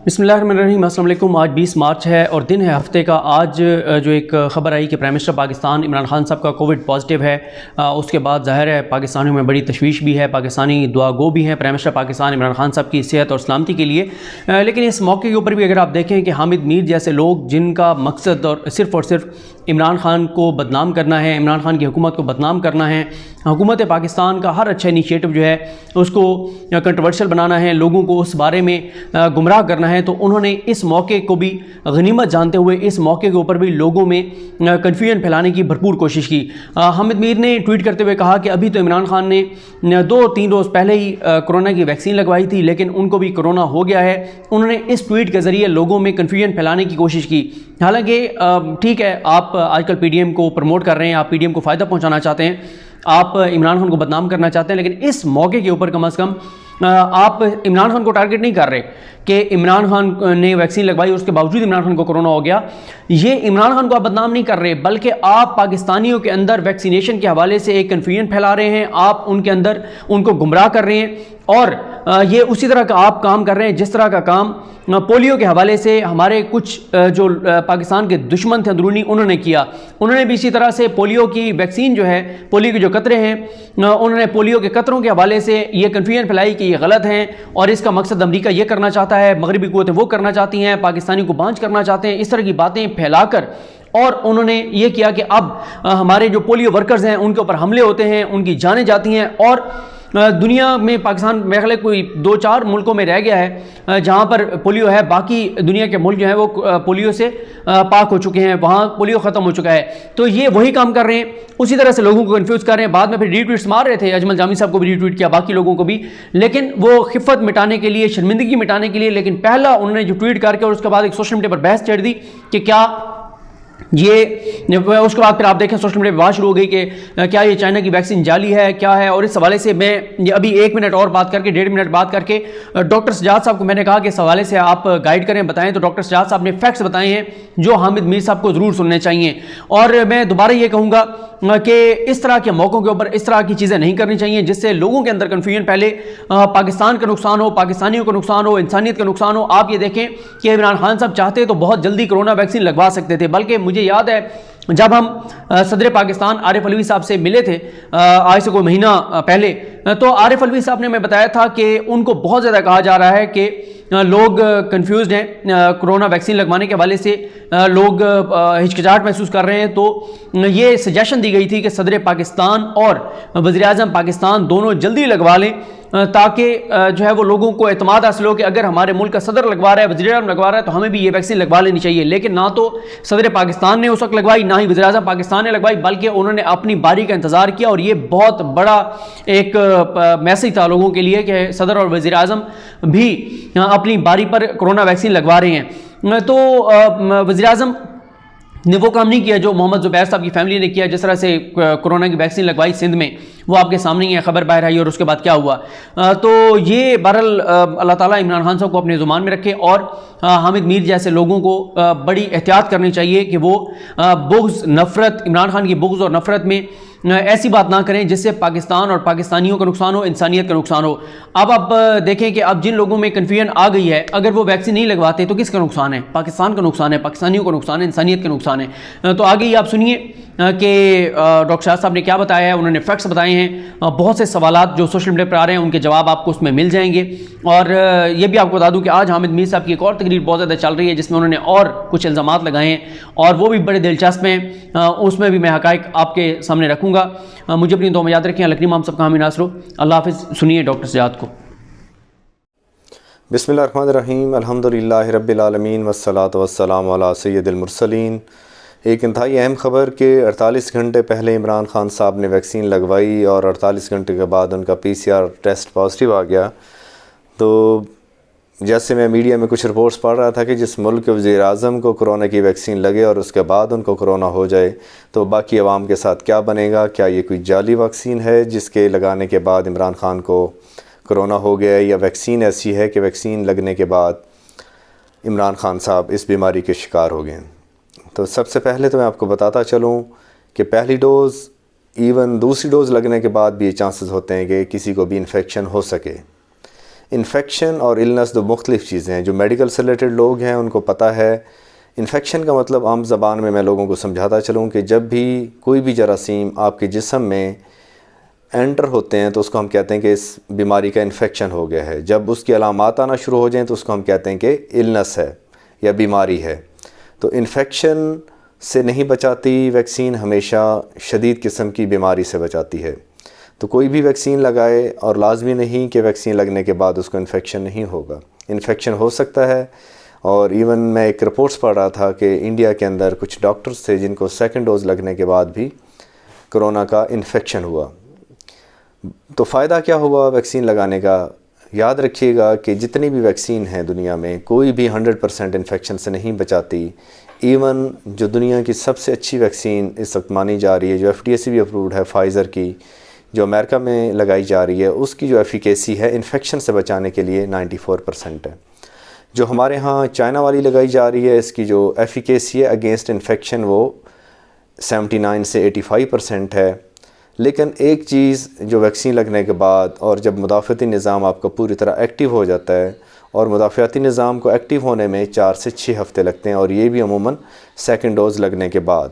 بسم اللہ الرحمن الرحیم، السلام علیکم۔ آج 20 مارچ ہے اور دن ہے ہفتے کا۔ آج جو ایک خبر آئی کہ پرائم منسٹر پاکستان عمران خان صاحب کا کووڈ پازیٹیو ہے، اس کے بعد ظاہر ہے پاکستانیوں میں بڑی تشویش بھی ہے، پاکستانی دعا گو بھی ہیں پرائم منسٹر پاکستان عمران خان صاحب کی صحت اور سلامتی کے لیے۔ لیکن اس موقع کے اوپر بھی اگر آپ دیکھیں کہ حامد میر جیسے لوگ جن کا مقصد اور صرف عمران خان کو بدنام کرنا ہے، عمران خان کی حکومت کو بدنام کرنا ہے، حکومت پاکستان کا ہر اچھا انیشیٹو جو ہے اس کو کنٹروورشل بنانا ہے، لوگوں کو اس بارے میں گمراہ کرنا ہے، تو انہوں نے اس موقع کو بھی غنیمت جانتے ہوئے اس موقع کے اوپر بھی لوگوں میں کنفیوژن پھیلانے کی بھرپور کوشش کی۔ حامد میر نے ٹویٹ کرتے ہوئے کہا کہ ابھی تو عمران خان نے 2-3 روز پہلے ہی کرونا کی ویکسین لگوائی تھی، لیکن ان کو بھی کرونا ہو گیا ہے۔ انہوں نے اس ٹویٹ کے ذریعے لوگوں میں کنفیوژن پھیلانے کی کوشش کی۔ حالانکہ ٹھیک ہے، آپ آج کل پی ڈی ایم کو پروموٹ کر رہے ہیں، آپ پی ڈی ایم کو فائدہ پہنچانا چاہتے ہیں، آپ عمران خان کو بدنام کرنا چاہتے ہیں، لیکن اس موقع کے اوپر کم از کم آپ عمران خان کو ٹارگٹ نہیں کر رہے کہ عمران خان نے ویکسین لگوائی اور اس کے باوجود عمران خان کو کرونا ہو گیا۔ یہ عمران خان کو آپ بدنام نہیں کر رہے، بلکہ آپ پاکستانیوں کے اندر ویکسینیشن کے حوالے سے ایک کنفیوژن پھیلا رہے ہیں، آپ ان کے اندر ان کو گمراہ کر رہے ہیں، اور یہ اسی طرح کا آپ کام کر رہے ہیں جس طرح کا کام پولیو کے حوالے سے ہمارے کچھ جو پاکستان کے دشمن تھے اندرونی انہوں نے کیا۔ انہوں نے بھی اسی طرح سے پولیو کی ویکسین جو ہے، پولیو کے جو قطرے ہیں، انہوں نے پولیو کے قطروں کے حوالے سے یہ کنفیوژن پھیلائی کہ یہ غلط ہیں اور اس کا مقصد امریکہ یہ کرنا چاہتا ہے، مغربی قوتیں وہ کرنا چاہتی ہیں، پاکستانی کو بانجھ کرنا چاہتے ہیں، اس طرح کی باتیں پھیلا کر، اور انہوں نے یہ کیا کہ اب ہمارے جو پولیو ورکرز ہیں ان کے اوپر حملے ہوتے ہیں، ان کی جانیں جاتی ہیں، اور دنیا میں پاکستان میرے خیال کوئی 2-4 ملکوں میں رہ گیا ہے جہاں پر پولیو ہے، باقی دنیا کے ملک جو ہیں وہ پولیو سے پاک ہو چکے ہیں، وہاں پولیو ختم ہو چکا ہے۔ تو یہ وہی کام کر رہے ہیں، اسی طرح سے لوگوں کو کنفیوز کر رہے ہیں۔ بعد میں پھر ری ٹویٹس مار رہے تھے، اجمل جامی صاحب کو بھی ری ٹویٹ کیا، باقی لوگوں کو بھی، لیکن وہ خفت مٹانے کے لیے، شرمندگی مٹانے کے لیے۔ لیکن پہلا انہوں نے جو ٹویٹ کر کے اور اس کے بعد ایک سوشل میڈیا پر بحث چھیڑ دی کہ کیا یہ، اس کے بعد پھر آپ دیکھیں سوشل میڈیا پہ بات شروع ہو گئی کہ کیا یہ چائنا کی ویکسین جعلی ہے، کیا ہے، اور اس حوالے سے میں ابھی 1 منٹ اور بات کر کے 1.5 منٹ بات کر کے ڈاکٹر سجاد صاحب کو میں نے کہا کہ اس حوالے سے آپ گائیڈ کریں، بتائیں، تو ڈاکٹر سجاد صاحب نے فیکٹس بتائے ہیں جو حامد میر صاحب کو ضرور سننے چاہیے۔ اور میں دوبارہ یہ کہوں گا کہ اس طرح کے موقعوں کے اوپر اس طرح کی چیزیں نہیں کرنی چاہیے جس سے لوگوں کے اندر کنفیوژن پہلے، پاکستان کا نقصان ہو، پاکستانیوں کا نقصان ہو، انسانیت کا نقصان ہو۔ آپ یہ دیکھیں کہ عمران خان صاحب چاہتے تو بہت جلدی کرونا ویکسین لگوا سکتے تھے، بلکہ مجھے یاد ہے جب ہم صدر پاکستان عارف علوی صاحب سے ملے تھے آج سے کوئی مہینہ پہلے، تو عارف علوی صاحب نے ہمیں بتایا تھا کہ ان کو بہت زیادہ کہا جا رہا ہے کہ لوگ کنفیوزڈ ہیں کرونا ویکسین لگوانے کے حوالے سے، لوگ ہچکچاہٹ محسوس کر رہے ہیں، تو یہ سجیشن دی گئی تھی کہ صدر پاکستان اور وزیر اعظم پاکستان دونوں جلدی لگوا لیں تاکہ جو ہے وہ لوگوں کو اعتماد حاصل ہو کہ اگر ہمارے ملک کا صدر لگوا رہا ہے، وزیر اعظم لگوا رہا ہے، تو ہمیں بھی یہ ویکسین لگوا لینی چاہیے۔ لیکن نہ تو صدر پاکستان نے اس وقت لگوائی، نہ ہی وزیر اعظم پاکستان نے لگوائی، بلکہ انہوں نے اپنی باری کا انتظار کیا، اور یہ بہت بڑا ایک میسج تھا لوگوں کے لیے کہ صدر اور وزیر اعظم بھی اپنی باری پر کرونا ویکسین لگوا رہے ہیں۔ تو وزیر اعظم نے وہ کام نہیں کیا جو محمد زبیر صاحب کی فیملی نے کیا، جس طرح سے کرونا کی ویکسین لگوائی سندھ میں، وہ آپ کے سامنے ہی ہے، خبر باہر آئی اور اس کے بعد کیا ہوا۔ تو یہ بہرحال اللہ تعالیٰ عمران خان صاحب کو اپنے زمان میں رکھے، اور حامد میر جیسے لوگوں کو بڑی احتیاط کرنی چاہیے کہ وہ بغض، نفرت، عمران خان کی بغض اور نفرت میں ایسی بات نہ کریں جس سے پاکستان اور پاکستانیوں کا نقصان ہو، انسانیت کا نقصان ہو۔ اب آپ دیکھیں کہ اب جن لوگوں میں کنفیوژن آ گئی ہے، اگر وہ ویکسین نہیں لگواتے تو کس کا نقصان ہے؟ پاکستان کا نقصان ہے، پاکستانیوں کا نقصان ہے، انسانیت کا نقصان ہے۔ تو آگے ہی آپ سنیے کہ ڈاکٹر شاہ صاحب نے کیا بتایا ہے، انہوں نے فیکٹس بتائے ہیں، بہت سے سوالات جو سوشل میڈیا پر آ رہے ہیں ان کے جواب آپ کو اس میں مل جائیں گے۔ اور یہ بھی آپ کو بتا دوں کہ آج حامد میر صاحب کی ایک اور تقریر بہت زیادہ چل رہی ہے جس میں انہوں نے اور کچھ الزامات لگائے ہیں، اور وہ بھی بڑے دلچسپ ہیں، اس میں بھی میں حقائق آپ کے سامنے رکھوں گا۔ مجھے اپنی دعا میں یاد رکھیں۔ لکھنی امام صاحب کا حامی ناصرو، اللہ حافظ۔ سنیے ڈاکٹر سجاد کو۔ بسم اللہ الرحمن الرحیم، الحمدللہ رب العالمین والصلاۃ والسلام علی سید المرسلین۔ ایک انتہائی اہم خبر کہ 48 گھنٹے پہلے عمران خان صاحب نے ویکسین لگوائی اور 48 گھنٹے کے بعد ان کا PCR ٹیسٹ پازیٹیو آ گیا۔ تو جیسے میں میڈیا میں کچھ رپورٹس پڑھ رہا تھا کہ جس ملک کے وزیر اعظم کو کرونا کی ویکسین لگے اور اس کے بعد ان کو کرونا ہو جائے تو باقی عوام کے ساتھ کیا بنے گا؟ کیا یہ کوئی جعلی ویکسین ہے جس کے لگانے کے بعد عمران خان کو کرونا ہو گیا، یا ویکسین ایسی ہے کہ ویکسین لگنے کے بعد عمران خان صاحب اس بیماری کے شکار ہو گئے؟ تو سب سے پہلے تو میں آپ کو بتاتا چلوں کہ پہلی ڈوز، ایون دوسری ڈوز لگنے کے بعد بھی یہ چانسز ہوتے ہیں کہ کسی کو بھی انفیکشن ہو سکے۔ انفیکشن اور النس دو مختلف چیزیں ہیں. جو میڈیکل سے ریلیٹڈ لوگ ہیں ان کو پتہ ہے انفیکشن کا مطلب عام زبان میں لوگوں کو سمجھاتا چلوں کہ جب بھی کوئی بھی جراثیم آپ کے جسم میں انٹر ہوتے ہیں تو اس کو ہم کہتے ہیں کہ اس بیماری کا انفیکشن ہو گیا ہے. جب اس کی علامات آنا شروع ہو جائیں تو اس کو ہم کہتے ہیں کہ النس ہے یا بیماری ہے. تو انفیکشن سے نہیں بچاتی ویکسین، ہمیشہ شدید قسم کی بیماری سے بچاتی ہے. تو کوئی بھی ویکسین لگائے اور لازمی نہیں کہ ویکسین لگنے کے بعد اس کو انفیکشن نہیں ہوگا. انفیکشن ہو سکتا ہے. اور ایون میں ایک رپورٹس پڑھ رہا تھا کہ انڈیا کے اندر کچھ ڈاکٹرز تھے جن کو سیکنڈ ڈوز لگنے کے بعد بھی کرونا کا انفیکشن ہوا. تو فائدہ کیا ہوا ویکسین لگانے کا؟ یاد رکھیے گا کہ جتنی بھی ویکسین ہیں دنیا میں کوئی بھی 100% انفیکشن سے نہیں بچاتی. ایون جو دنیا کی سب سے اچھی ویکسین اس وقت مانی جا رہی ہے، جو FDA سے بھی اپرووڈ ہے، فائزر کی، جو امریکہ میں لگائی جا رہی ہے، اس کی جو ایفیکیسی ہے انفیکشن سے بچانے کے لیے 94% ہے. جو ہمارے ہاں چائنا والی لگائی جا رہی ہے، اس کی جو ایفیکیسی ہے اگینسٹ انفیکشن وہ 79 سے 85% ہے. لیکن ایک چیز جو ویکسین لگنے کے بعد اور جب مدافعتی نظام آپ کا پوری طرح ایکٹیو ہو جاتا ہے، اور مدافعتی نظام کو ایکٹیو ہونے میں 4 سے 6 ہفتے لگتے ہیں، اور یہ بھی عموماً سیکنڈ ڈوز لگنے کے بعد.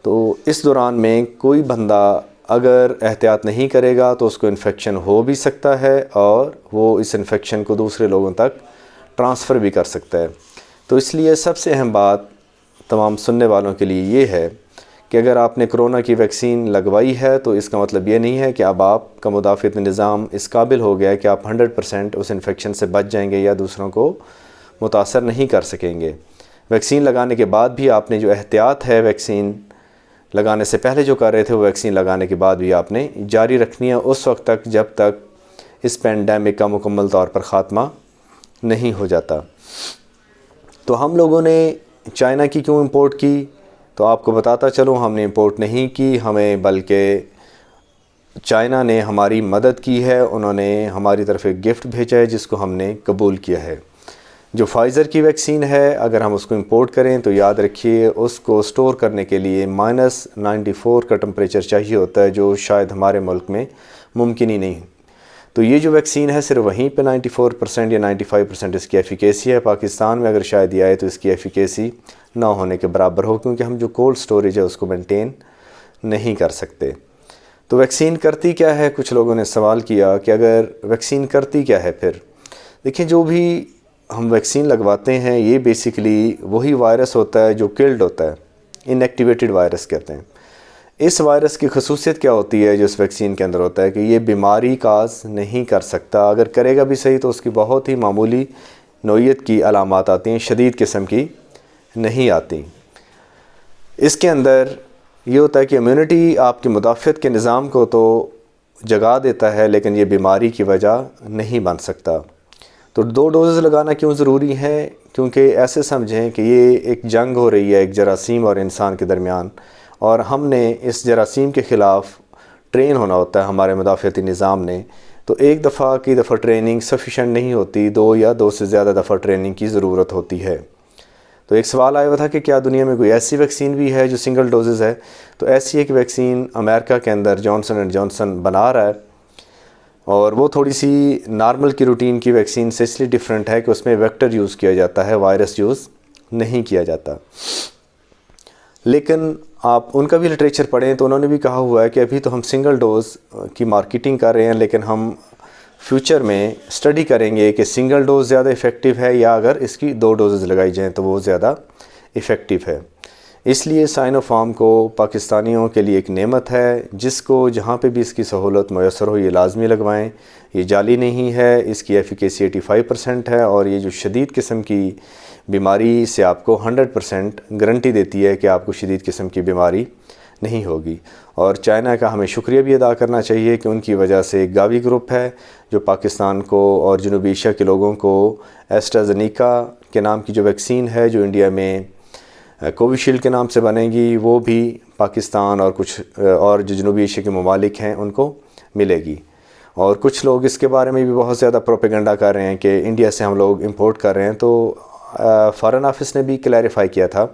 تو اس دوران میں کوئی بندہ اگر احتیاط نہیں کرے گا تو اس کو انفیکشن ہو بھی سکتا ہے اور وہ اس انفیکشن کو دوسرے لوگوں تک ٹرانسفر بھی کر سکتا ہے. تو اس لیے سب سے اہم بات تمام سننے والوں کے لیے یہ ہے کہ اگر آپ نے کرونا کی ویکسین لگوائی ہے تو اس کا مطلب یہ نہیں ہے کہ اب آپ کا مدافعتی نظام اس قابل ہو گیا ہے کہ آپ 100% اس انفیکشن سے بچ جائیں گے یا دوسروں کو متاثر نہیں کر سکیں گے. ویکسین لگانے کے بعد بھی آپ نے جو احتیاط ہے ویکسین لگانے سے پہلے جو کر رہے تھے وہ ویکسین لگانے کے بعد بھی آپ نے جاری رکھنی ہے اس وقت تک جب تک اس پینڈیمک کا مکمل طور پر خاتمہ نہیں ہو جاتا. تو ہم لوگوں نے چائنا کی کیوں امپورٹ کی؟ تو آپ کو بتاتا چلوں، ہم نے امپورٹ نہیں کی ہمیں، بلکہ چائنا نے ہماری مدد کی ہے. انہوں نے ہماری طرف ایک گفٹ بھیجا ہے جس کو ہم نے قبول کیا ہے. جو فائزر کی ویکسین ہے اگر ہم اس کو امپورٹ کریں تو یاد رکھیے اس کو سٹور کرنے کے لیے -94 کا ٹمپریچر چاہیے ہوتا ہے، جو شاید ہمارے ملک میں ممکن ہی نہیں. تو یہ جو ویکسین ہے صرف وہیں پہ 94% یا 95% اس کی ایفیکیسی ہے. پاکستان میں اگر شاید یہ آئے تو اس کی ایفیکیسی نہ ہونے کے برابر ہو، کیونکہ ہم جو کولڈ سٹوریج ہے اس کو مینٹین نہیں کر سکتے. تو ویکسین کرتی کیا ہے؟ کچھ لوگوں نے سوال کیا کہ اگر ویکسین کرتی کیا ہے پھر. دیکھیں، جو بھی ہم ویکسین لگواتے ہیں یہ بیسیکلی وہی وائرس ہوتا ہے جو کلڈ ہوتا ہے، ان ایکٹیویٹڈ وائرس کہتے ہیں. اس وائرس کی خصوصیت کیا ہوتی ہے جو اس ویکسین کے اندر ہوتا ہے کہ یہ بیماری کاز نہیں کر سکتا. اگر کرے گا بھی صحیح تو اس کی بہت ہی معمولی نوعیت کی علامات آتی ہیں، شدید قسم کی نہیں آتی. اس کے اندر یہ ہوتا ہے کہ امیونٹی آپ کی مدافعت کے نظام کو تو جگا دیتا ہے لیکن یہ بیماری کی وجہ نہیں بن سکتا. تو 2 ڈوزز لگانا کیوں ضروری ہے؟ کیونکہ ایسے سمجھیں کہ یہ ایک جنگ ہو رہی ہے ایک جراثیم اور انسان کے درمیان، اور ہم نے اس جراثیم کے خلاف ٹرین ہونا ہوتا ہے ہمارے مدافعتی نظام نے. تو ایک دفعہ کی دفعہ ٹریننگ سفیشینٹ نہیں ہوتی، 2 یا 2 سے زیادہ دفعہ ٹریننگ کی ضرورت ہوتی ہے. تو ایک سوال آیا ہوا تھا کہ کیا دنیا میں کوئی ایسی ویکسین بھی ہے جو سنگل ڈوزز ہے؟ تو ایسی ایک ویکسین امریکہ کے اندر جانسن اینڈ جانسن بنا رہا ہے، اور وہ تھوڑی سی نارمل کی روٹین کی ویکسین سے اس لیے ڈیفرنٹ ہے کہ اس میں ویکٹر یوز کیا جاتا ہے، وائرس یوز نہیں کیا جاتا. لیکن آپ ان کا بھی لٹریچر پڑھیں تو انہوں نے بھی کہا ہوا ہے کہ ابھی تو ہم سنگل ڈوز کی مارکیٹنگ کر رہے ہیں، لیکن ہم فیوچر میں اسٹڈی کریں گے کہ سنگل ڈوز زیادہ افیکٹو ہے یا اگر اس کی 2 ڈوزز لگائی جائیں تو وہ زیادہ افیکٹو ہے. اس لیے سائنو فارم کو پاکستانیوں کے لیے ایک نعمت ہے، جس کو جہاں پہ بھی اس کی سہولت میسر ہو یہ لازمی لگوائیں. یہ جعلی نہیں ہے، اس کی ایفیکیسی 85% ہے، اور یہ جو شدید قسم کی بیماری سے آپ کو 100% گارنٹی دیتی ہے کہ آپ کو شدید قسم کی بیماری نہیں ہوگی. اور چائنا کا ہمیں شکریہ بھی ادا کرنا چاہیے کہ ان کی وجہ سے ایک گاوی گروپ ہے جو پاکستان کو اور جنوبی ایشیا کے لوگوں کو ایسٹرازینیکا کے نام کی جو ویکسین ہے جو انڈیا میں کوویشیلڈ کے نام سے بنے گی، وہ بھی پاکستان اور کچھ اور جو جنوبی ایشیا کے ممالک ہیں ان کو ملے گی. اور کچھ لوگ اس کے بارے میں بھی بہت زیادہ پروپیگنڈا کر رہے ہیں کہ انڈیا سے ہم لوگ امپورٹ کر رہے ہیں. تو فارن آفس نے بھی کلیریفائی کیا تھا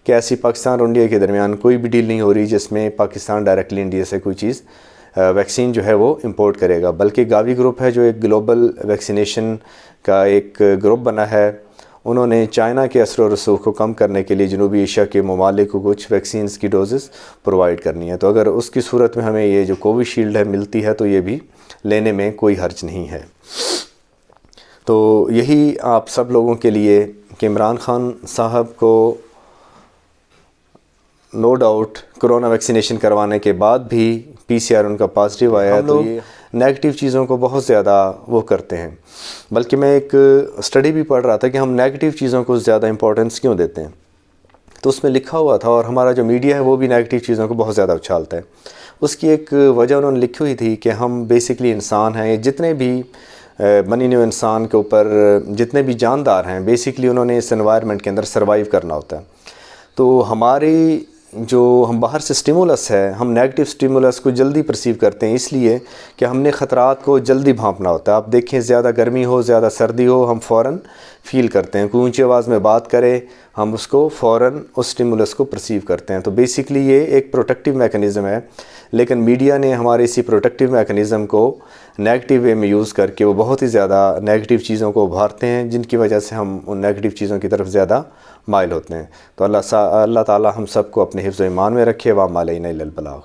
کہ ایسی پاکستان اور انڈیا کے درمیان کوئی بھی ڈیل نہیں ہو رہی جس میں پاکستان ڈائریکٹلی انڈیا سے کوئی چیز ویکسین جو ہے وہ امپورٹ کرے گا، بلکہ گاوی گروپ ہے جو ایک گلوبل ویکسینیشن کا ایک گروپ بنا ہے، انہوں نے چائنا کے اثر و رسوخ کو کم کرنے کے لیے جنوبی ایشیا کے ممالک کو کچھ ویکسینز کی ڈوزز پرووائڈ کرنی ہے۔ تو اگر اس کی صورت میں ہمیں یہ جو کووی شیلڈ ہے ملتی ہے تو یہ بھی لینے میں کوئی حرج نہیں ہے۔ تو یہی آپ سب لوگوں کے لیے کہ عمران خان صاحب کو نو ڈاؤٹ کرونا ویکسینیشن کروانے کے بعد بھی پی سی آر ان کا پازیٹیو آیا ہے، تو یہ نیگیٹو چیزوں کو بہت زیادہ وہ کرتے ہیں، بلکہ میں ایک اسٹڈی بھی پڑھ رہا تھا کہ ہم نیگیٹو چیزوں کو زیادہ امپورٹنس کیوں دیتے ہیں، تو اس میں لکھا ہوا تھا، اور ہمارا جو میڈیا ہے وہ بھی نیگیٹو چیزوں کو بہت زیادہ اچھالتا ہے۔ اس کی ایک وجہ انہوں نے لکھی ہوئی تھی کہ ہم بیسکلی انسان ہیں، جتنے بھی بنی نوع انسان کے اوپر جتنے بھی جاندار ہیں بیسکلی انہوں نے اس انوائرمنٹ کے اندر سروائیو کرنا ہوتا ہے۔ تو ہماری جو ہم باہر سے سٹیمولس ہے، ہم نیگیٹو سٹیمولس کو جلدی پرسیو کرتے ہیں، اس لیے کہ ہم نے خطرات کو جلدی بھانپنا ہوتا ہے۔ آپ دیکھیں زیادہ گرمی ہو، زیادہ سردی ہو، ہم فوراً فیل کرتے ہیں، کوئی اونچی آواز میں بات کرے ہم اس کو فوراً اس سٹیمولس کو پرسیو کرتے ہیں۔ تو بیسکلی یہ ایک پروٹیکٹیو میکنزم ہے، لیکن میڈیا نے ہمارے اسی پروٹیکٹیو میکنزم کو نیگیٹو وے میں یوز کر کے وہ بہت ہی زیادہ نیگیٹو چیزوں کو ابھارتے ہیں، جن کی وجہ سے ہم ان نیگیٹو چیزوں کی طرف زیادہ مائل ہوتے ہیں۔ تو اللہ تعالی ہم سب کو اپنے حفظ و ایمان میں رکھے، وما علینا الا البلاغ۔